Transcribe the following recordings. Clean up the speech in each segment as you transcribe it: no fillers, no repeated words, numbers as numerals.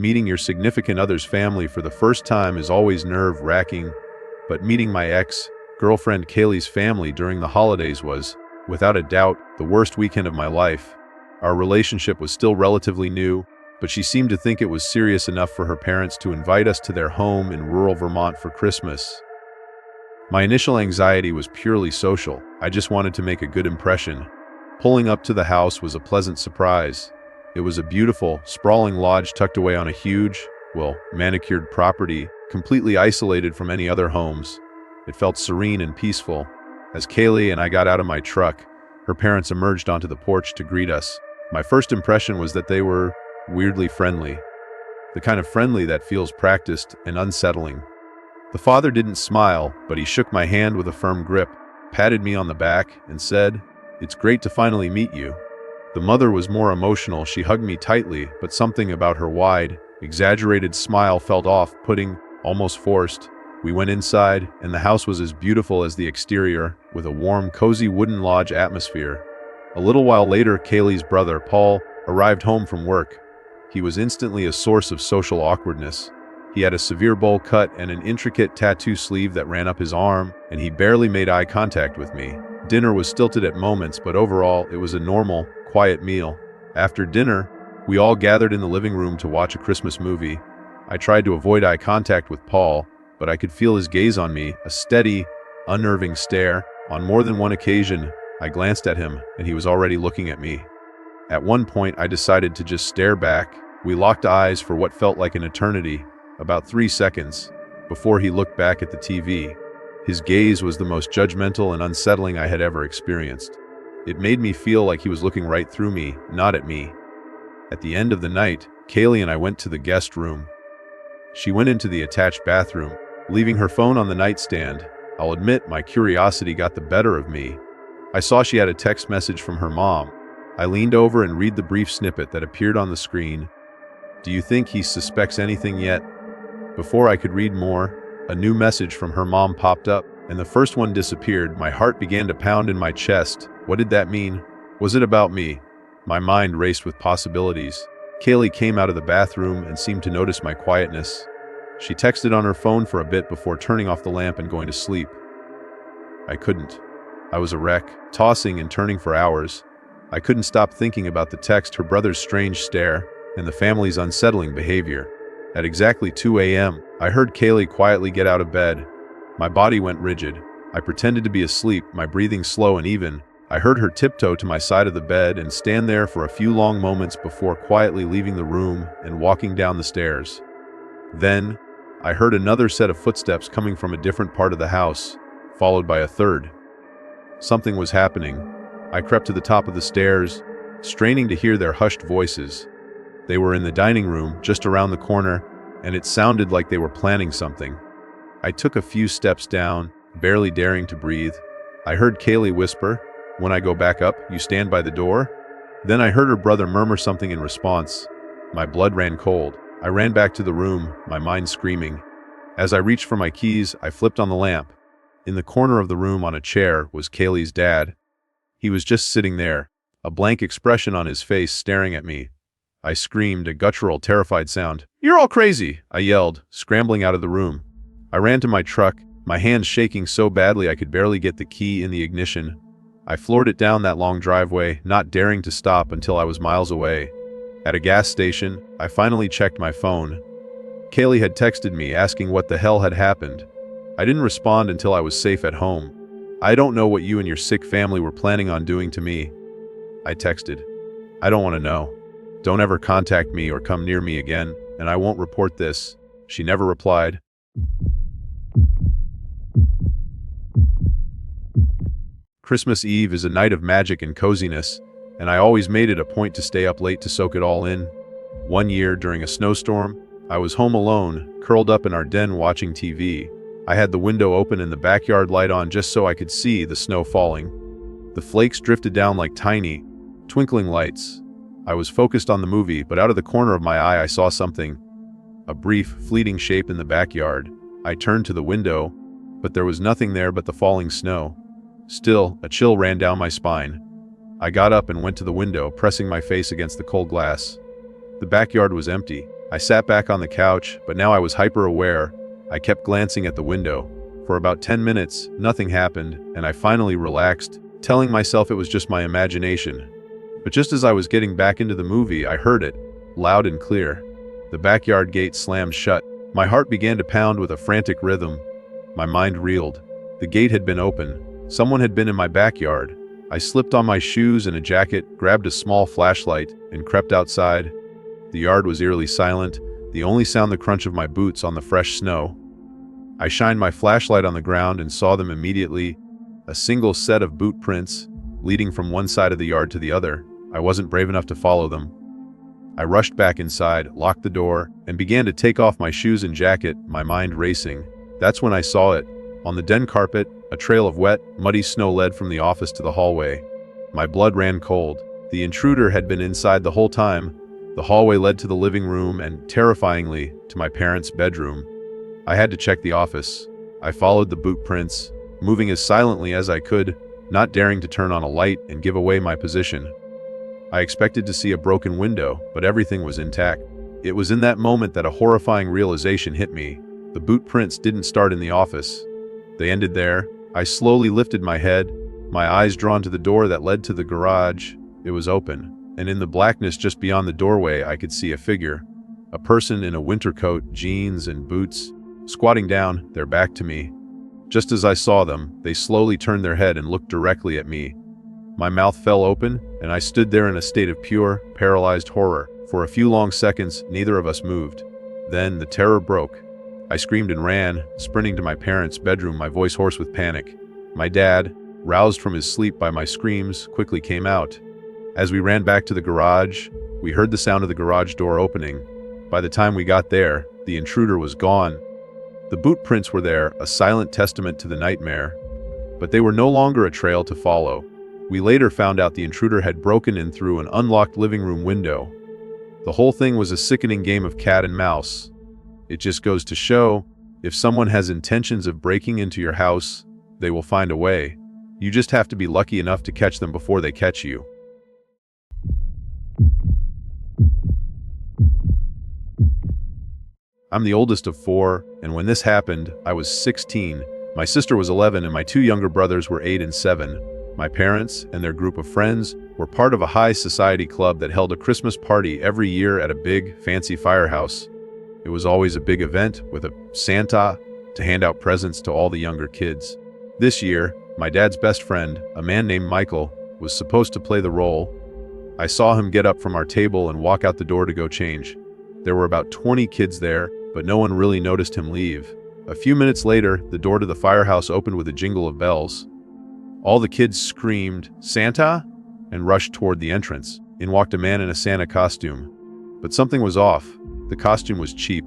Meeting your significant other's family for the first time is always nerve-wracking, but meeting my ex-girlfriend Kaylee's family during the holidays was, without a doubt, the worst weekend of my life. Our relationship was still relatively new, but she seemed to think it was serious enough for her parents to invite us to their home in rural Vermont for Christmas. My initial anxiety was purely social. I just wanted to make a good impression. Pulling up to the house was a pleasant surprise. It was a beautiful, sprawling lodge tucked away on a huge, manicured property, completely isolated from any other homes. It felt serene and peaceful. As Kaylee and I got out of my truck, her parents emerged onto the porch to greet us. My first impression was that they were weirdly friendly. The kind of friendly that feels practiced and unsettling. The father didn't smile, but he shook my hand with a firm grip, patted me on the back, and said, "It's great to finally meet you." The mother was more emotional. She hugged me tightly, but something about her wide, exaggerated smile felt off-putting, almost forced. We went inside, and the house was as beautiful as the exterior, with a warm, cozy wooden lodge atmosphere. A little while later, Kaylee's brother, Paul, arrived home from work. He was instantly a source of social awkwardness. He had a severe bowl cut and an intricate tattoo sleeve that ran up his arm, and he barely made eye contact with me. Dinner was stilted at moments, but overall, it was a normal, quiet meal. After dinner, we all gathered in the living room to watch a Christmas movie. I tried to avoid eye contact with Paul, but I could feel his gaze on me, a steady, unnerving stare. On more than one occasion, I glanced at him, and he was already looking at me. At one point, I decided to just stare back. We locked eyes for what felt like an eternity, about 3 seconds, before he looked back at the TV. His gaze was the most judgmental and unsettling I had ever experienced. It made me feel like he was looking right through me, not at me. At the end of the night, Kaylee and I went to the guest room. She went into the attached bathroom, leaving her phone on the nightstand. I'll admit my curiosity got the better of me. I saw she had a text message from her mom. I leaned over and read the brief snippet that appeared on the screen. "Do you think he suspects anything yet?" Before I could read more, a new message from her mom popped up, and the first one disappeared. My heart began to pound in my chest. What did that mean? Was it about me? My mind raced with possibilities. Kaylee came out of the bathroom and seemed to notice my quietness. She texted on her phone for a bit before turning off the lamp and going to sleep. I couldn't. I was a wreck, tossing and turning for hours. I couldn't stop thinking about the text, her brother's strange stare, and the family's unsettling behavior. At exactly 2 a.m., I heard Kaylee quietly get out of bed. My body went rigid. I pretended to be asleep, my breathing slow and even. I heard her tiptoe to my side of the bed and stand there for a few long moments before quietly leaving the room and walking down the stairs. Then, I heard another set of footsteps coming from a different part of the house, followed by a third. Something was happening. I crept to the top of the stairs, straining to hear their hushed voices. They were in the dining room, just around the corner, and it sounded like they were planning something. I took a few steps down, barely daring to breathe. I heard Kaylee whisper, "When I go back up, you stand by the door?" Then I heard her brother murmur something in response. My blood ran cold. I ran back to the room, my mind screaming. As I reached for my keys, I flipped on the lamp. In the corner of the room on a chair was Kaylee's dad. He was just sitting there, a blank expression on his face, staring at me. I screamed, a guttural, terrified sound. "You're all crazy!" I yelled, scrambling out of the room. I ran to my truck, my hands shaking so badly I could barely get the key in the ignition. I floored it down that long driveway, not daring to stop until I was miles away. At a gas station, I finally checked my phone. Kaylee had texted me asking what the hell had happened. I didn't respond until I was safe at home. "I don't know what you and your sick family were planning on doing to me." I texted. "I don't want to know. Don't ever contact me or come near me again, and I won't report this." She never replied. Christmas Eve is a night of magic and coziness, and I always made it a point to stay up late to soak it all in. One year, during a snowstorm, I was home alone, curled up in our den watching TV. I had the window open and the backyard light on just so I could see the snow falling. The flakes drifted down like tiny, twinkling lights. I was focused on the movie, but out of the corner of my eye I saw something. A brief, fleeting shape in the backyard. I turned to the window, but there was nothing there but the falling snow. Still, a chill ran down my spine. I got up and went to the window, pressing my face against the cold glass. The backyard was empty. I sat back on the couch, but now I was hyper-aware. I kept glancing at the window. For about 10 minutes, nothing happened, and I finally relaxed, telling myself it was just my imagination. But just as I was getting back into the movie, I heard it, loud and clear. The backyard gate slammed shut. My heart began to pound with a frantic rhythm. My mind reeled. The gate had been open. Someone had been in my backyard. I slipped on my shoes and a jacket, grabbed a small flashlight, and crept outside. The yard was eerily silent, the only sound the crunch of my boots on the fresh snow. I shined my flashlight on the ground and saw them immediately, a single set of boot prints, leading from one side of the yard to the other. I wasn't brave enough to follow them. I rushed back inside, locked the door, and began to take off my shoes and jacket, my mind racing. That's when I saw it. On the den carpet, a trail of wet, muddy snow led from the office to the hallway. My blood ran cold. The intruder had been inside the whole time. The hallway led to the living room and, terrifyingly, to my parents' bedroom. I had to check the office. I followed the boot prints, moving as silently as I could, not daring to turn on a light and give away my position. I expected to see a broken window, but everything was intact. It was in that moment that a horrifying realization hit me. The boot prints didn't start in the office. They ended there. I slowly lifted my head, my eyes drawn to the door that led to the garage. It was open, and in the blackness just beyond the doorway I could see a figure. A person in a winter coat, jeans, and boots, squatting down, their back to me. Just as I saw them, they slowly turned their head and looked directly at me. My mouth fell open, and I stood there in a state of pure, paralyzed horror. For a few long seconds, neither of us moved. Then the terror broke. I screamed and ran, sprinting to my parents' bedroom, my voice hoarse with panic. My dad, roused from his sleep by my screams, quickly came out. As we ran back to the garage, we heard the sound of the garage door opening. By the time we got there, the intruder was gone. The boot prints were there, a silent testament to the nightmare. But they were no longer a trail to follow. We later found out the intruder had broken in through an unlocked living room window. The whole thing was a sickening game of cat and mouse. It just goes to show, if someone has intentions of breaking into your house, they will find a way. You just have to be lucky enough to catch them before they catch you. I'm the oldest of 4, and when this happened, I was 16. My sister was 11, and my 2 younger brothers were 8 and 7. My parents and their group of friends were part of a high society club that held a Christmas party every year at a big, fancy firehouse. It was always a big event with a Santa to hand out presents to all the younger kids. This year, my dad's best friend, a man named Michael, was supposed to play the role. I saw him get up from our table and walk out the door to go change. There were about 20 kids there, but no one really noticed him leave. A few minutes later, the door to the firehouse opened with a jingle of bells. All the kids screamed, "Santa?" and rushed toward the entrance. In walked a man in a Santa costume. But something was off. The costume was cheap,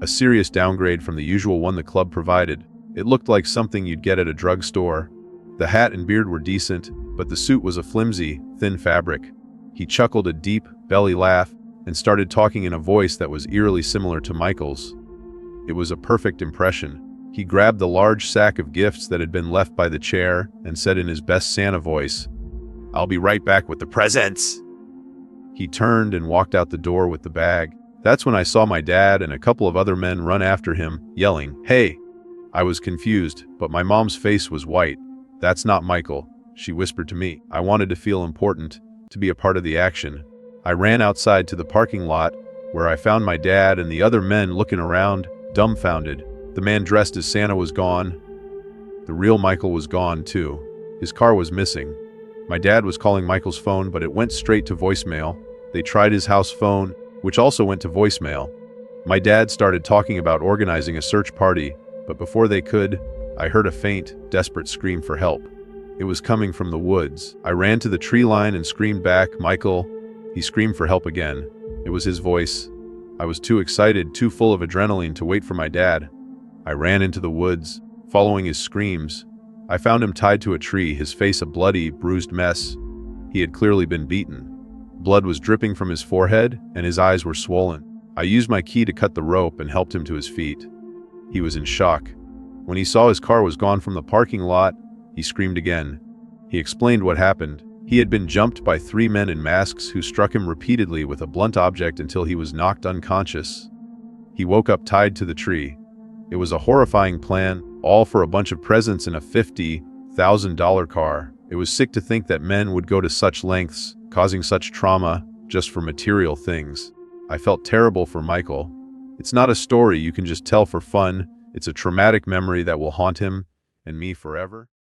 a serious downgrade from the usual one the club provided. It looked like something you'd get at a drugstore. The hat and beard were decent, but the suit was a flimsy, thin fabric. He chuckled a deep, belly laugh and started talking in a voice that was eerily similar to Michael's. It was a perfect impression. He grabbed the large sack of gifts that had been left by the chair and said in his best Santa voice, "I'll be right back with the presents." He turned and walked out the door with the bag. That's when I saw my dad and a couple of other men run after him, yelling, "Hey!" I was confused, but my mom's face was white. "That's not Michael," she whispered to me. I wanted to feel important, to be a part of the action. I ran outside to the parking lot, where I found my dad and the other men looking around, dumbfounded. The man dressed as Santa was gone. The real Michael was gone, too. His car was missing. My dad was calling Michael's phone, but it went straight to voicemail. They tried his house phone, which also went to voicemail. My dad started talking about organizing a search party, but before they could, I heard a faint, desperate scream for help. It was coming from the woods. I ran to the tree line and screamed back, "Michael!" He screamed for help again. It was his voice. I was too excited, too full of adrenaline to wait for my dad. I ran into the woods, following his screams. I found him tied to a tree, his face a bloody, bruised mess. He had clearly been beaten. Blood was dripping from his forehead, and his eyes were swollen. I used my key to cut the rope and helped him to his feet. He was in shock. When he saw his car was gone from the parking lot, he screamed again. He explained what happened. He had been jumped by 3 men in masks who struck him repeatedly with a blunt object until he was knocked unconscious. He woke up tied to the tree. It was a horrifying plan, all for a bunch of presents in a $50,000 car. It was sick to think that men would go to such lengths, causing such trauma, just for material things. I felt terrible for Michael. It's not a story you can just tell for fun. It's a traumatic memory that will haunt him and me forever.